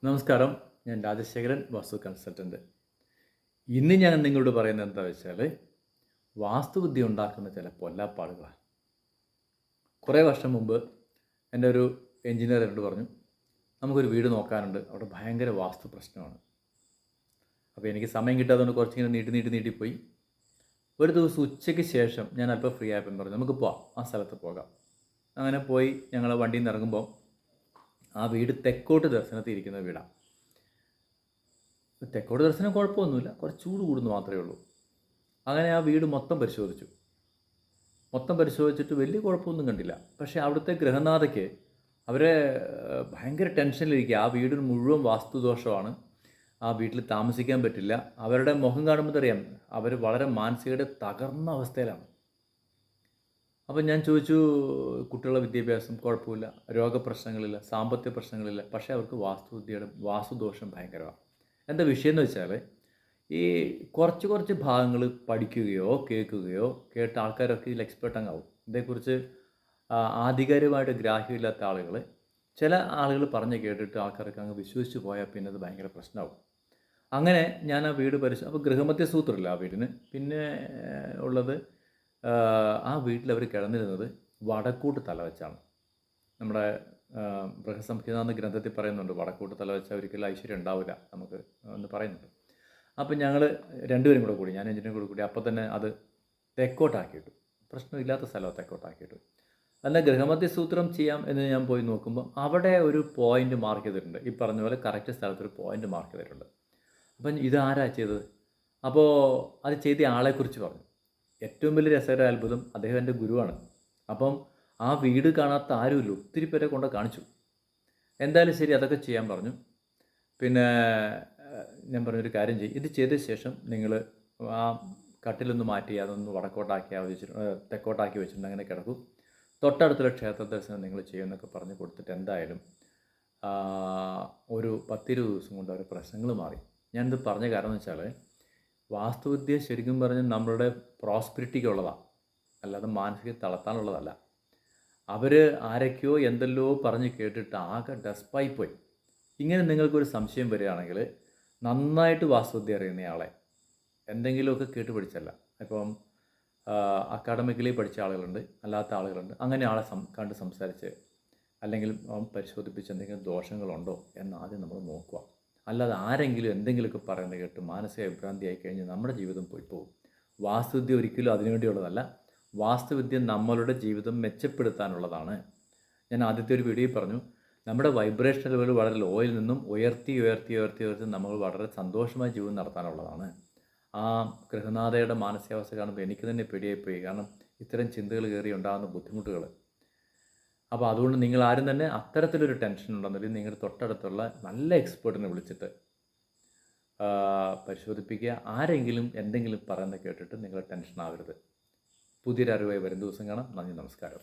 നമസ്കാരം, ഞാൻ രാജശേഖരൻ, വാസ്തു കൺസൾട്ടൻറ്റ്. ഇന്ന് ഞാൻ നിങ്ങളോട് പറയുന്നത് എന്താ വെച്ചാൽ, വാസ്തുവിദ്യ ഉണ്ടാക്കുന്ന ചില പൊല്ലാപ്പാടുകളാണ്. കുറേ വർഷം മുമ്പ് എൻ്റെ ഒരു എൻജിനീയർ എന്നോട് പറഞ്ഞു, നമുക്കൊരു വീട് നോക്കാനുണ്ട്, അവിടെ ഭയങ്കര വാസ്തു പ്രശ്നമാണ്. അപ്പോൾ എനിക്ക് സമയം കിട്ടാത്തതുകൊണ്ട് കുറച്ചിങ്ങനെ നീട്ടിപ്പോയി. ഒരു ദിവസം ഉച്ചയ്ക്ക് ശേഷം ഞാൻ അല്പം ഫ്രീ ആയപ്പോൾ പറഞ്ഞു, നമുക്ക് പോവാം, ആ സ്ഥലത്ത് പോകാം. അങ്ങനെ പോയി ഞങ്ങൾ വണ്ടിയിൽ നിന്ന് ഇറങ്ങുമ്പോൾ ആ വീട് തെക്കോട്ട് ദർശനത്തിൽ ഇരിക്കുന്ന വീടാണ്. തെക്കോട്ട് ദർശനം കുഴപ്പമൊന്നുമില്ല, കുറച്ച് ചൂട് കൂടുന്നു മാത്രമേ ഉള്ളൂ. അങ്ങനെ ആ വീട് മൊത്തം പരിശോധിച്ചിട്ട് വലിയ കുഴപ്പമൊന്നും കണ്ടില്ല. പക്ഷേ അവിടുത്തെ ഗൃഹനാഥയ്ക്ക് അവരെ ഭയങ്കര ടെൻഷനിലിരിക്കുക. ആ വീടിന് മുഴുവൻ വാസ്തുദോഷമാണ്, ആ വീട്ടിൽ താമസിക്കാൻ പറ്റില്ല. അവരുടെ മുഖം കാണുമ്പോൾ അറിയാം, അവർ വളരെ മാനസികയുടെ തകർന്ന അവസ്ഥയിലാണ്. അപ്പം ഞാൻ ചോദിച്ചു, കുട്ടികളുടെ വിദ്യാഭ്യാസം കുഴപ്പമില്ല, രോഗപ്രശ്നങ്ങളില്ല, സാമ്പത്തിക പ്രശ്നങ്ങളില്ല, പക്ഷേ അവർക്ക് വാസ്തുദോഷം ഭയങ്കരമാണ്. എന്താ വിഷയം എന്ന് വെച്ചാൽ, ഈ കുറച്ച് ഭാഗങ്ങൾ പഠിക്കുകയോ കേൾക്കുകയോ കേട്ട ആൾക്കാരൊക്കെ ഇതിൽ എക്സ്പേർട്ട് അങ്ങാവും. ഇതേക്കുറിച്ച് ആധികാരികമായിട്ട് ഗ്രാഹ്യമില്ലാത്ത ആളുകൾ, ചില ആളുകൾ പറഞ്ഞ് കേട്ടിട്ട് ആൾക്കാർക്ക് അങ്ങ് വിശ്വസിച്ച് പോയാൽ പിന്നെ അത് ഭയങ്കര പ്രശ്നമാവും. അങ്ങനെ ഞാൻ ആ വീട് അപ്പോൾ ഗൃഹമധ്യ സൂത്രമില്ല ആ വീടിന്. പിന്നെ ഉള്ളത്, ആ വീട്ടിലവർ കിടന്നിരുന്നത് വടക്കൂട്ട് തല വെച്ചാണ്. നമ്മുടെ ബൃഹസംഹിത എന്ന ഗ്രന്ഥത്തിൽ പറയുന്നുണ്ട്, വടക്കോട്ട് തല വെച്ചാൽ ഒരിക്കലും ഐശ്വര്യം ഉണ്ടാവില്ല നമുക്ക് എന്ന് പറയുന്നുണ്ട്. അപ്പം ഞങ്ങൾ രണ്ടുപേരും കൂടെ കൂടി, ഞാൻ എഞ്ചിനീയറും കൂടെ കൂടി അപ്പം തന്നെ അത് തെക്കോട്ടാക്കിയിട്ടു. പ്രശ്നമില്ലാത്ത സ്ഥലമാണ് തെക്കോട്ടാക്കിയിട്ടു. എന്നാൽ ഗൃഹമധ്യസൂത്രം ചെയ്യാം എന്ന് ഞാൻ പോയി നോക്കുമ്പോൾ അവിടെ ഒരു പോയിൻ്റ് മാർക്ക് ചെയ്തിട്ടുണ്ട്. ഈ പറഞ്ഞ പോലെ കറക്റ്റ് സ്ഥലത്തൊരു പോയിൻ്റ് മാർക്ക് ചെയ്തിട്ടുണ്ട്. അപ്പം ഇതാരാ ചെയ്തത്? അപ്പോൾ അത് ചെയ്ത ആളെക്കുറിച്ച് പറഞ്ഞു. ഏറ്റവും വലിയ രസകര അത്ഭുതം, അദ്ദേഹം എൻ്റെ ഗുരുവാണ്. അപ്പം ആ വീട് കാണാത്ത ആരുമില്ല, ഒത്തിരി പേരെ കൊണ്ട് കാണിച്ചു. എന്തായാലും ശരി, അതൊക്കെ ചെയ്യാൻ പറഞ്ഞു. പിന്നെ ഞാൻ പറഞ്ഞൊരു കാര്യം ചെയ്യും, ഇത് ചെയ്ത ശേഷം നിങ്ങൾ ആ കട്ടിലൊന്ന് മാറ്റി അതൊന്ന് തെക്കോട്ടാക്കി വെച്ചിട്ടുണ്ട്, അങ്ങനെ കിടക്കും. തൊട്ടടുത്തുള്ള ക്ഷേത്ര ദർശനം നിങ്ങൾ ചെയ്യുമെന്നൊക്കെ പറഞ്ഞ് കൊടുത്തിട്ട് എന്തായാലും ഒരു 10-20 ദിവസം കൊണ്ട് അവരുടെ പ്രശ്നങ്ങൾ മാറി. ഞാനിത് പറഞ്ഞ കാരണം എന്ന് വെച്ചാൽ, വാസ്തുവിദ്യ ശരിക്കും പറഞ്ഞാൽ നമ്മളുടെ പ്രോസ്പെരിറ്റിക്കുള്ളതാണ്, അല്ലാതെ മാനസിക തളർത്താനുള്ളതല്ല. അവർ ആരൊക്കെയോ എന്തെല്ലോ പറഞ്ഞ് കേട്ടിട്ട് ആകെ ഡെസ്പായിപ്പോയി. ഇങ്ങനെ നിങ്ങൾക്കൊരു സംശയം വരികയാണെങ്കിൽ, നന്നായിട്ട് വാസ്തുവിദ്യ അറിയുന്നയാളെ, എന്തെങ്കിലുമൊക്കെ കേട്ട് പഠിച്ചല്ല, ഇപ്പം അക്കാഡമിക്കലി പഠിച്ച ആളുകളുണ്ട്, അല്ലാത്ത ആളുകളുണ്ട്, അങ്ങനെ ആളെ കണ്ട് സംസാരിച്ച് അല്ലെങ്കിൽ പരിശോധിപ്പിച്ച് എന്തെങ്കിലും ദോഷങ്ങളുണ്ടോ എന്ന് ആദ്യം നമ്മൾ നോക്കുക. അല്ലാതെ ആരെങ്കിലും എന്തെങ്കിലുമൊക്കെ പറയുന്നത് കേട്ട് മാനസിക വിഭ്രാന്തിയായി കഴിഞ്ഞ് നമ്മുടെ ജീവിതം പോയി പോകും. വാസ്തുവിദ്യ ഒരിക്കലും അതിനുവേണ്ടിയുള്ളതല്ല. വാസ്തുവിദ്യ നമ്മളുടെ ജീവിതം മെച്ചപ്പെടുത്താനുള്ളതാണ്. ഞാൻ ആദ്യത്തെ ഒരു വീഡിയോയിൽ പറഞ്ഞു, നമ്മുടെ വൈബ്രേഷൻ ലെവൽ വളരെ ലോയിൽ നിന്നും ഉയർത്തി നമ്മൾ വളരെ സന്തോഷമായ ജീവിതം നടത്താനുള്ളതാണ്. ആ ഗൃഹനാഥയുടെ മാനസികാവസ്ഥ കാണുമ്പോൾ എനിക്ക് തന്നെ പേടിയായിപ്പോയി. കാരണം ഇത്തരം ചിന്തകൾ കയറി ഉണ്ടാകുന്ന ബുദ്ധിമുട്ടുകൾ. അപ്പോൾ അതുകൊണ്ട് നിങ്ങൾ ആരും തന്നെ അത്തരത്തിലൊരു ടെൻഷൻ ഉണ്ടെന്നുണ്ടെങ്കിൽ നിങ്ങളുടെ തൊട്ടടുത്തുള്ള നല്ല എക്സ്പേർട്ടിനെ വിളിച്ചിട്ട് പരിശോധിപ്പിക്കുക. ആരെങ്കിലും എന്തെങ്കിലും പറയുന്നത് കേട്ടിട്ട് നിങ്ങൾ ടെൻഷൻ ആവരുത്. പുതിയൊരു അറിവായി വരും ദിവസം കാണാം. നന്ദി, നമസ്കാരം.